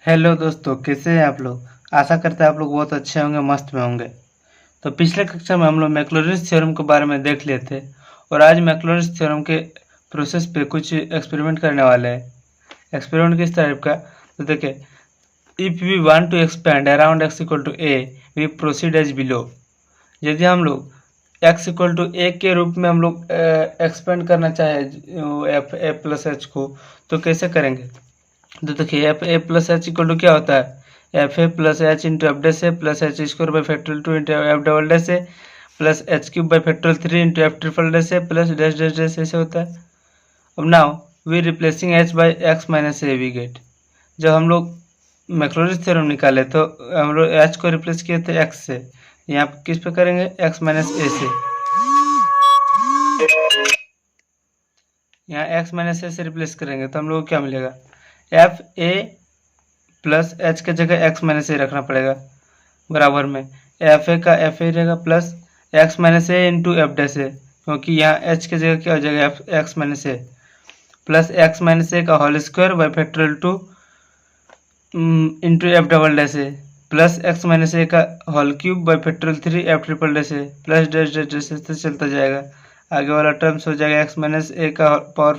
Hello दोस्तों, कैसे हैं आप लोग। आशा करते हैं आप लोग बहुत अच्छे होंगे, मस्त में होंगे। तो पिछले कक्षा में हम लोग मैक्लॉरिन्स थ्योरम के बारे में देख लिए थे और आज मैक्लॉरिन्स थ्योरम के प्रोसेस पे कुछ एक्सपेरिमेंट करने वाले हैं। एक्सपेरिमेंट किस टाइप का, तो देखिए, if we want to expand around x equal to a we proceed as below. यदि हम लोग x इक्वल टू ए के रूप में हम लोग एक्सपेंड करना चाहे एफ ए प्लस एच को, तो कैसे करेंगे। तो देखिए, f a plus h equal to क्या होता है, f a plus h into f dash a plus h square by factorial 2 into f double dash a plus h cube by factorial 3 into f triple dash a plus dash dash dash ऐसे होता है। अब now we replacing h by x minus a we get. जब हम लोग मैक्लॉरिन्स theorem निकाले तो हम लोग एच को रिप्लेस किए थे एक्स से, यहाँ पे किस पे करेंगे, एक्स माइनस ए से। यहाँ एक्स माइनस ए से रिप्लेस करेंगे तो हम लोग को क्या मिलेगा, एफ ए प्लस एच के जगह एक्स माइनस ए रखना पड़ेगा बराबर में, एफ ए का एफ ए रहेगा plus x minus a into f dash a, क्योंकि यहाँ एच के जगह क्या हो जाएगा, x minus a plus x minus a का whole square by factorial 2 into f double dash a plus x minus a का whole cube by factorial 3 f triple dash a plus dash dash dash से चलता जाएगा। आगे वाला terms हो जाएगा x minus a का पावर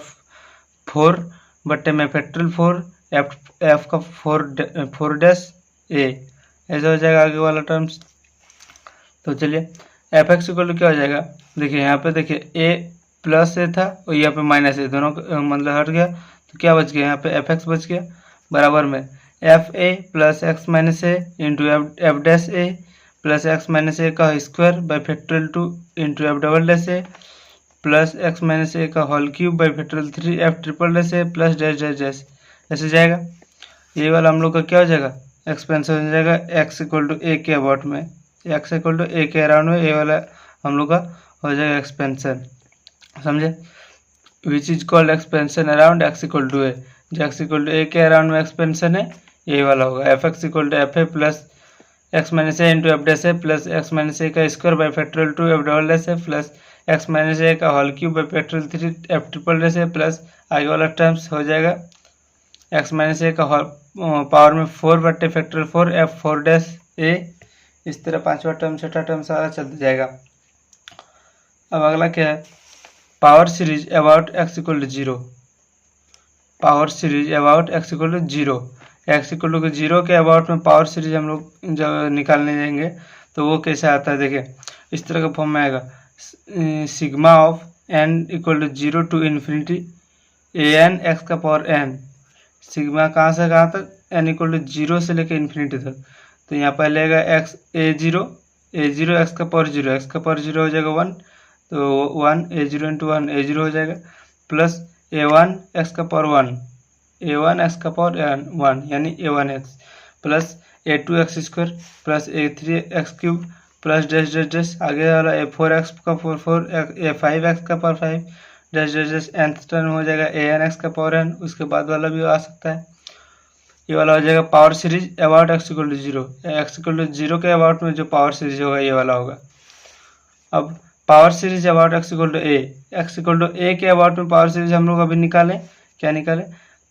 4 बट्टे में फैक्टोरियल 4 एफ का 4 डैश ए, ऐसा हो जाएगा आगे वाला टर्म्स। तो चलिए, एफ एक्स इक्वल टू क्या हो जाएगा, देखिए यहाँ पे देखिए ए प्लस ए था और यहाँ पे माइनस ए, दोनों मतलब हट गया, तो क्या बच गया, यहाँ पे एफ एक्स बच गया बराबर में f a plus x minus a into f dash a plus x minus a का square by factorial 2 into f double dash a plus x minus a का whole cube by factorial 3 f triple dash a plus dash dash dash ऐसे जाएगा। ये वाला हम लोग का क्या हो जाएगा, एक्सपेंशन हो जाएगा एक्स इक्वल टू ए के अबाउट में, एक्स इक्वल टू ए के अराउंड में, ये वाला हम लोग का हो जाएगा एक्सपेंशन, समझे, which is called expansion around x equal to a. जो एक्स इक्वल टू ए के अराउंड में एक्सपेंशन है यही वाला होगा, f x equal to f a plus x minus a into f dash a plus x minus a का square by factorial 2 f double dash a plus x minus a का whole cube by factorial 3 f triple dash a plus आगे वाला terms हो जाएगा x minus a का power में 4 बट्टे factorial 4 F 4 dash ए, इस तरह पांचवा टर्म छठा टर्म सारा चलता जाएगा। अब अगला क्या है, power series about x equal to 0, power series about x equal to 0, x equal to 0 के अबाउट में पावर सीरीज हम लोग जब निकालने जाएंगे तो वो कैसे आता है, देखिए इस तरह का फॉर्म में आएगा, sigma of n equal to 0 to infinity a n x का पावर एन, सिग्मा कहाँ से कहाँ तक, एन इक्वल टू 0 से लेकर इन्फिनिटी तक। तो यहाँ पहले आएगा एक्स ए जीरो एक्स का पावर 0, एक्स का पावर 0 हो जाएगा 1, तो 1 a zero into 1 a zero हो जाएगा प्लस ए वन एक्स का पावर 1, ए वन एक्स का पावर 1 यानी a one x plus a two x square plus a three x cube plus dash dash dash, आगे वाला a four x का power 4 a five x का power 5 dash dash dash, nth term हो जाएगा ए n x का power N, उसके बाद वाला भी आ सकता है। ये वाला हो जाएगा power series about x equal to 0, x equal to 0 के अबाउट में जो पावर सीरीज होगा ये वाला होगा। अब power series about x equal to a, x equal to a के अबाउट में पावर सीरीज हम लोग अभी निकालें, क्या निकालें,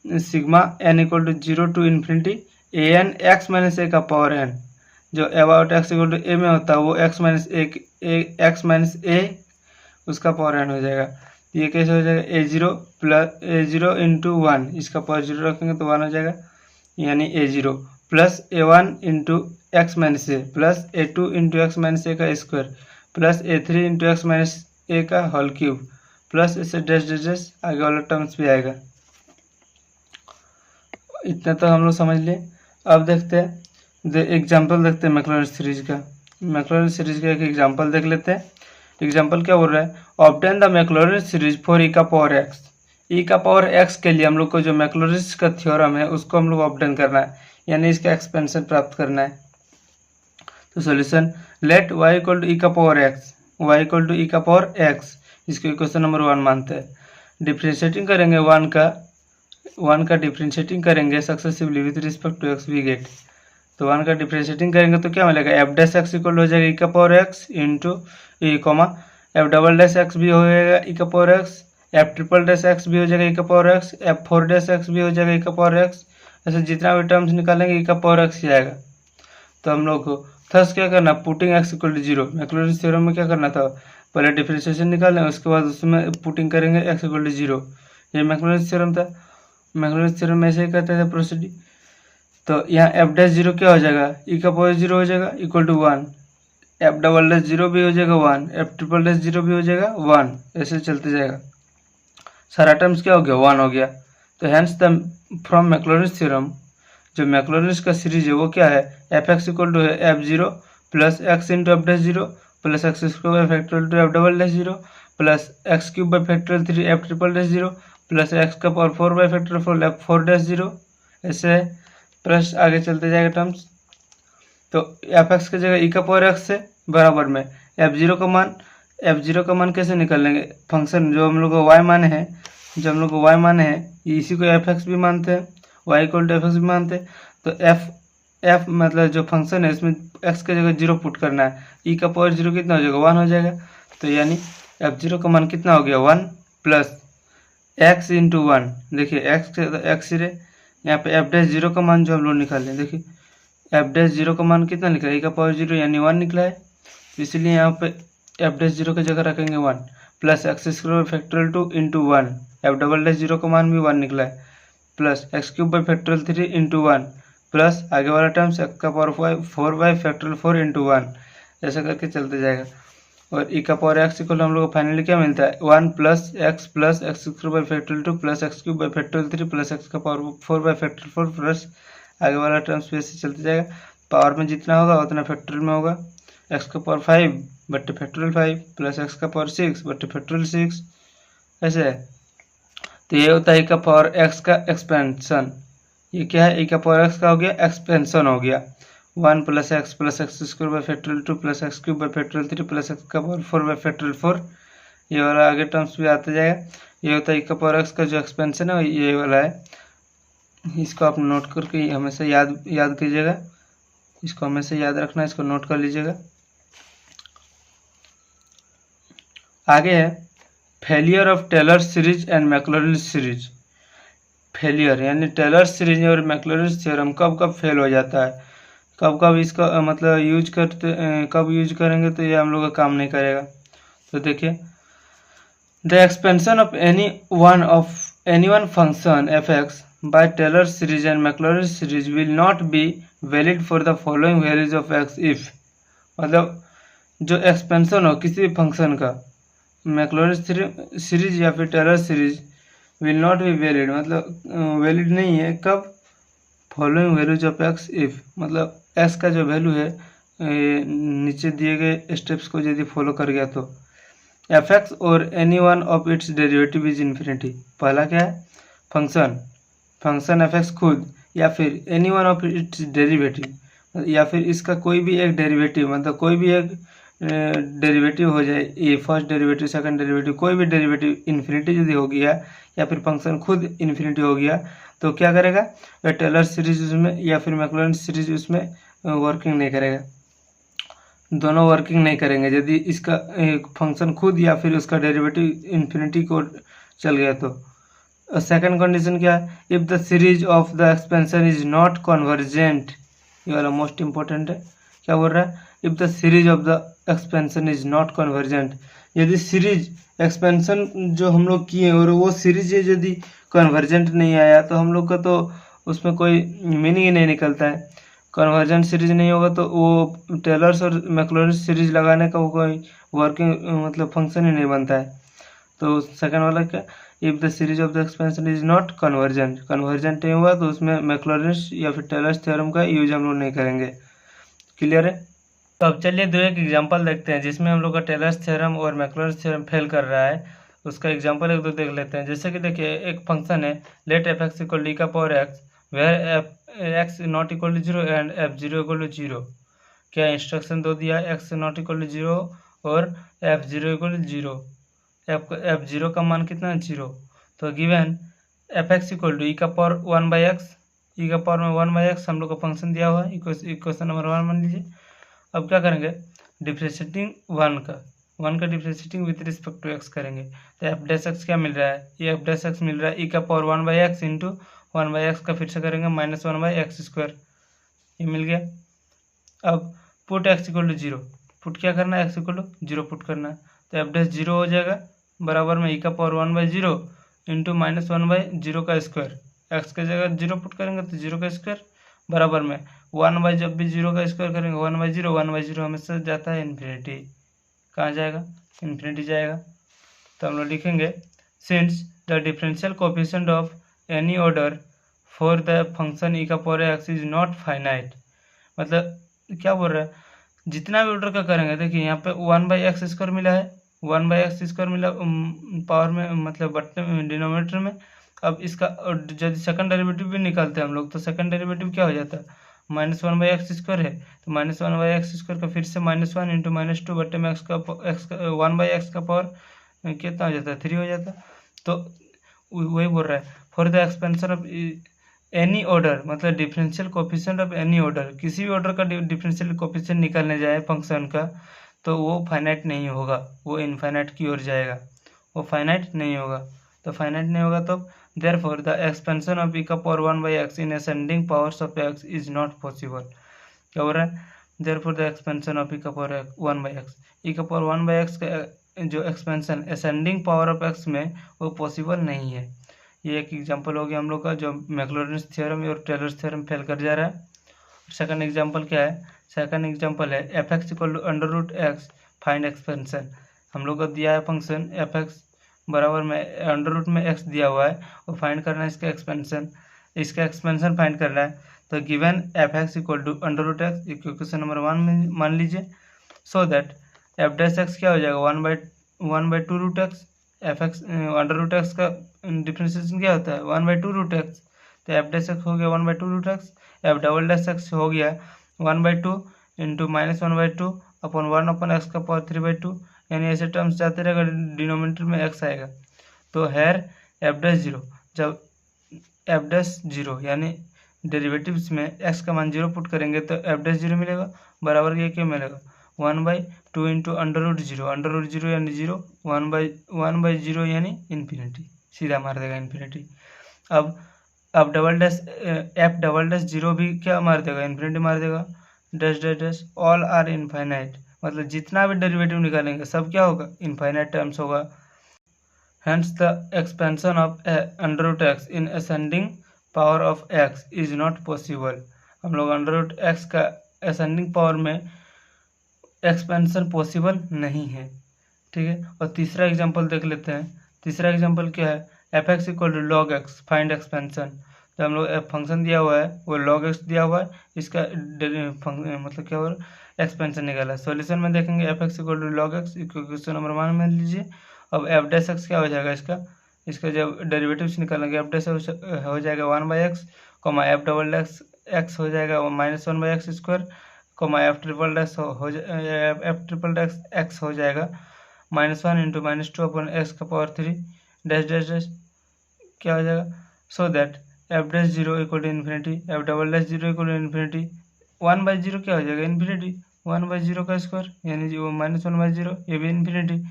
sigma n equal to 0 to infinity a n x minus a का पावर एन, जो about x equal to a में होता है वो एक्स माइनस ए उसका पावर एन हो जाएगा। ये कैसे हो जाएगा, ए जीरो प्लस ए जीरो इंटू 1, इसका पावर 0 रखेंगे तो 1 हो जाएगा, यानी ए zero plus a one into x minus a plus a two into x minus a का square plus a three into x minus a का होल क्यूब प्लस इसे dash dash dash, आगे वाला टर्म्स भी आएगा। इतना तो हम लोग समझ लिए। अब देखते हैं एग्जाम्पल देखते हैं मैक्लॉरिन्स सीरीज का, मैक्लॉरिन्स सीरीज का एक एग्जाम्पल देख लेते हैं। एग्जाम्पल क्या बोल रहा है, ऑब्टेन द मैक्लॉरिन्स सीरीज फॉर ई का पावर एक्स, ई का पावर एक्स के लिए हम लोग को जो मैक्लॉरिन्स का थ्योरम है उसको हम लोग ऑब्टेन करना है, यानी इसका एक्सपेंशन प्राप्त करना है। तो solution, let y equal to e का power x, y equal to e का पावर एक्स, इसको इक्वेशन नंबर 1 मानते हैं। डिफ्रेंशिएटिंग करेंगे 1 का डिफ्रेंशिएटिंग करेंगे successively with respect to x we get, तो 1 का डिफ्रेंशिएटिंग करेंगे तो क्या मिलेगा, एफ डैश एक्स इक्वल हो जाएगा ई का power x into e comma f double dash x भी हो जाएगा ई का power x, f triple dash x भी हो जाएगा ई का power x, f four dash x भी हो जाएगा ई का पावर एक्स, ऐसे जितना भी टर्म्स निकालेंगे ई का पावर एक्स ही आएगा। तो हम लोग को थस क्या करना, putting x equal to zero. Maclaurin theorem में क्या करना था, पहले डिफरेंशिएशन निकालें, उसके बाद उसमें पुटिंग करेंगे एक्स इक्वल टू जीरो। ये मैक्लॉरिन थ्योरम था। मैक्लॉरिन थ्योरम में ऐसे ही करते थे प्रोसीडिंग। तो यहाँ एफ डैश जीरो क्या हो जाएगा, ई का पावर जीरो हो जाएगा equal to one. F double dash zero भी हो जाएगा one, f triple dash zero भी हो जाएगा वन, ऐसे चलते जाएगा। सारा टर्म्स क्या हो गया, वन हो गया। तो hence the from Maclaurin theorem, जो मैक्लॉरिन का सीरीज है वो क्या है, एफ एक्स इक्वल टू है f zero plus x into f dash zero plus x square by factorial two f double dash zero plus x cube by factorial three f triple dash zero plus x का power four by factorial four f four dash zero, ऐसे है। Plus आगे चलते जाएगा terms. तो F x की जगह ई का पावर एक्स से बराबर में एफ जीरो का मान कैसे निकाल लेंगे, फंक्शन जो हम लोग को वाई माने हैं, जो हम लोग को वाई माने हैं इसी को एफ एक्स भी मानते हैं, y equal to f x भी मानते हैं। तो एफ मतलब जो फंक्शन है इसमें एक्स की जगह जीरो पुट करना है, ई का पावर जीरो कितना हो जाएगा, वन हो जाएगा। तो यानी एफ जीरो का मान कितना हो गया, one plus x into one. देखिए एक्स रे यहाँ पे एफ डैश जीरो का मान जो हम लोग निकाले, देखिए एफ डैश जीरो का मान कितना निकला, ई का पावर जीरो यानी वन निकला है। इसलिए यहाँ पे एफ डैश जीरो की जगह रखेंगे one plus x square factorial two into one, f double dash zero का मान भी वन निकला है, plus x cube by factorial three into one plus आगे वाला टर्म्स एक्स का power four by factorial four into one, ऐसा करके चलते जाएगा। और ई का पावर एक्स इक्वल हम लोग को फाइनली क्या मिलता है, one plus x square by factorial two plus x cube by factorial three plus x का power four by factorial four plus आगे वाला टर्म्स पे ऐसे चलते जाएगा। पावर में जितना होगा उतना फैक्टोरियल में होगा, एक्स का पावर फाइव बट्टे फैक्टोरियल फाइव प्लस एक्स का पावर सिक्स बट्टे फैक्टोरियल सिक्स, ऐसे है। तो ये होता है ई का पावर एक्स का एक्सपेंशन। ये क्या है, ई का पावर एक्स का हो गया एक्सपेंशन हो गया, one plus x square by factorial two plus x cube by factorial three plus x का power four by factorial four, ये वाला आगे टर्म्स भी आते जाएगा। ये होता है ई का पावर एक्स का जो एक्सपेंशन है ये वाला है। इसको आप नोट करके हमेशा याद कीजिएगा, इसको हमेशा याद रखना, इसको नोट कर लीजिएगा। आगे है failure of Taylor series and Maclaurin series. Failure यानी टेलर सीरीज और मैक्लॉरिन थ्योरम कब कब फेल हो जाता है, कब कब इसका मतलब यूज करते, कब यूज करेंगे तो ये हम लोग का काम नहीं करेगा। तो देखिए, the expansion of any one function f x by Taylor series and Maclaurin series will not be valid for the following values of x if, मतलब जो एक्सपेंशन हो किसी भी फंक्शन का मैक्लॉरिन सीरीज या फिर Taylor series will not be valid, मतलब valid नहीं है कब, following values of x if, मतलब एक्स का जो वैल्यू है नीचे दिए गए स्टेप्स को यदि फॉलो कर गया तो एफ एक्स और any one of its derivative is infinity. पहला क्या है, फंक्शन एफ एक्स खुद या फिर any one of its derivative, या फिर इसका कोई भी एक डेरिवेटिव, मतलब कोई भी एक डेरिवेटिव हो जाए, ये फर्स्ट डेरिवेटिव सेकंड डेरिवेटिव कोई भी डेरिवेटिव इन्फिनिटी यदि हो गया या फिर फंक्शन खुद इन्फिनिटी हो गया तो क्या करेगा, वह टेलर सीरीज उसमें या फिर मैक्लॉरिन सीरीज उसमें वर्किंग नहीं करेगा, दोनों वर्किंग नहीं करेंगे यदि इसका एक फंक्शन खुद या फिर उसका डेरिवेटिव इन्फिनिटी को चल गया तो। सेकंड कंडीशन क्या है, if the series of the expansion is not convergent, ये वाला मोस्ट इंपॉर्टेंट है। क्या बोल रहा है, if the series of the expansion is not convergent, यदि सीरीज एक्सपेंशन जो हम लोग किए और वो सीरीज यदि कन्वर्जेंट नहीं आया तो हम लोग का तो उसमें कोई मीनिंग ही नहीं निकलता है। कन्वर्जेंट सीरीज नहीं होगा तो वो टेलर्स और मैक्लॉरिन सीरीज लगाने का वो कोई वर्किंग मतलब फंक्शन ही नहीं बनता है। तो सेकंड वाला क्या, if the series of the expansion is not convergent नहीं हुआ तो उसमें मैक्लॉरिन या फिर टेलर्स थ्योरम का यूज हम लोग नहीं करेंगे। क्लियर है। तो अब चलिए दो एक एग्जांपल देखते हैं जिसमें हम लोग का टेलर्स थ्योरम और मैक्लॉरिन थ्योरम फेल कर रहा है, उसका एग्जांपल एक दो देख लेते हैं। जैसे कि देखिए, एक फंक्शन है let f x equal d का power x where f x not equal to zero and f zero equal to zero. क्या इंस्ट्रक्शन दो दिया, x not equal to zero और f zero equal to zero, f zero का मान कितना है, zero. तो given f x equal to e का power one by x, e का पावर में वन बाई एक्स हम लोग का फंक्शन दिया हुआ है, इक्वेशन नंबर वन मान लीजिए। अब क्या करेंगे, डिफ्रेंशिएटिंग वन का differentiating with respect to x करेंगे। तो एफ डैश एक्स क्या मिल रहा है, ये एफ डैश एक्स मिल रहा है ई का power one by x into 1/x का फिर से करेंगे -1/x², ये मिल गया। अब put x equal to 0, put क्या करना है, x इक्वल टू 0 पुट करना है, तो f डैश 0 हो जाएगा बराबर में e⁻1/0 इंटू -1/0 का स्क्वायर, x की जगह 0 पुट करेंगे तो 0 का स्क्वायर बराबर में 1/, जब भी 0 का स्क्वायर करेंगे 1/0, 1/0 हमेशा जाता है इन्फिनिटी, कहाँ जाएगा, इन्फिनिटी जाएगा। तो हम लोग लिखेंगे since the differential coefficient of any order for the function e⁻x is not finite, मतलब क्या बोल रहा है, जितना भी ऑर्डर का करेंगे, देखिए यहाँ पे 1/x² मिला है, 1/x² मिला पावर में, मतलब बट्टे में, डिनोमिनेटर में। अब इसका यदि सेकंड डेरिवेटिव भी निकालते हैं हम लोग, तो सेकंड डेरिवेटिव क्या हो जाता है, -1/x² है, तो -1/x² का फिर से -1 इंटू -2 बट्टे में x का 1/x का पावर कितना हो जाता है, 3 हो जाता है। तो वही बोल रहा है for the expansion of any order, मतलब differential coefficient of any order, किसी भी ऑर्डर का डिफरेंशियल कोएफिशिएंट निकालने जाए फंक्शन का, तो वो फाइनाइट नहीं होगा, वो इनफाइनाइट की ओर जाएगा, वो फाइनाइट नहीं होगा। तो फाइनाइट नहीं होगा तो therefore the expansion of e⁻1/x in ascending powers of x is not possible. क्या हो रहा है, therefore the expansion of e⁻1/x, e⁻1/x का जो expansion ascending power of x में, वो पॉसिबल नहीं है। ये एक एग्जांपल हो गया हम लोग का, जो मैक्लॉरिन्स थ्योरम और टेलर्स थ्योरम फेल कर जा रहा है। सेकंड एग्जांपल क्या है, सेकंड एग्जांपल है f(x = √x), फाइंड एक्सपेंशन। हम लोग को दिया है फंक्शन f(x) बराबर में √x दिया हुआ है, और फाइंड करना है इसका एक्सपेंशन, इसका एक्सपेंशन फाइंड करना है। तो given f(x = √x), equation number 1 में मान लीजिए, सो दैट f(x) क्या हो जाएगा, 1/2√x, f(x) √x का डिफ्रेंशिएशन क्या होता है, 1/2√x, तो f(x) हो गया 1/2√x, f(x) हो गया 1/2 इंटू -1/2 अपॉन 1/x का पावर 3/2, यानी ऐसे टर्म्स जाते रहेगा, डिनोमिनेटर में x आएगा। तो हेयर f'0, जब f'0 यानी डेरिवेटिव्स में x का मान 0 पुट करेंगे तो f'0 मिलेगा, बराबर ये क्या मिलेगा, 1/2 इंटू √0 यानी 0, 1/0 यानी इन्फिनिटी, सीधा मार देगा इन्फिनिटी। अब f'0 भी क्या मार देगा, इन्फिनिटी मार देगा, dash dash dash all are infinite, मतलब जितना भी डेरिवेटिव निकालेंगे सब क्या होगा, इनफाइनाइट टर्म्स होगा। Hence the expansion of √x in ascending power of x is not possible. हम लोग √x का असेंडिंग पावर में एक्सपेंशन पॉसिबल नहीं है, ठीक है। और तीसरा एग्जांपल देख लेते हैं। तीसरा एग्जांपल क्या है, f(x = log(x), फाइंड एक्सपेंशन। तो हम लोग फंक्शन दिया हुआ है, वो log(x) दिया हुआ है, इसका मतलब क्या हो रहा है, एक्सपेंशन निकाला है। सॉल्यूशन में देखेंगे f(x = log(x), इक्वेशन नंबर 1 में लीजिए। अब f'(x) क्या हो जाएगा, इसका जब डेरिवेटिव्स निकालेंगे f' हो जाएगा 1/x, f'(x) हो जाएगा -1/x², f'(x) हो जाएगा -1 इंटू -2 अपॉन x का पावर 3, डैश डैश डैश क्या हो जाएगा, so that f'0 = infinity, f'0 = infinity, 1/0 क्या हो जाएगा, इन्फिनिटी, 1/0 का स्क्वायर, यानी वो -1/0, ये भी इन्फिनिटी,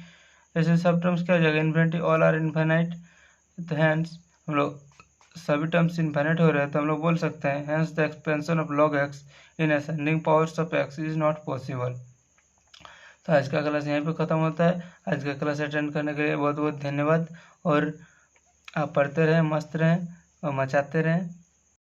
ऐसे सब टर्म्स क्या हो जाएगा, इन्फिनिटी, ऑल आर इनफाइनाइट। तो हैंस हम लोग सभी टर्म्स इनफाइनाइट हो रहे हैं, तो हम लोग बोल सकते हैं hence the expansion of log(x) in ascending powers of x is not possible. तो आज का क्लास यहीं पे ख़त्म होता है। आज का क्लास अटेंड करने के लिए बहुत बहुत धन्यवाद, और आप पढ़ते रहें, मस्त रहें और मचाते रहें।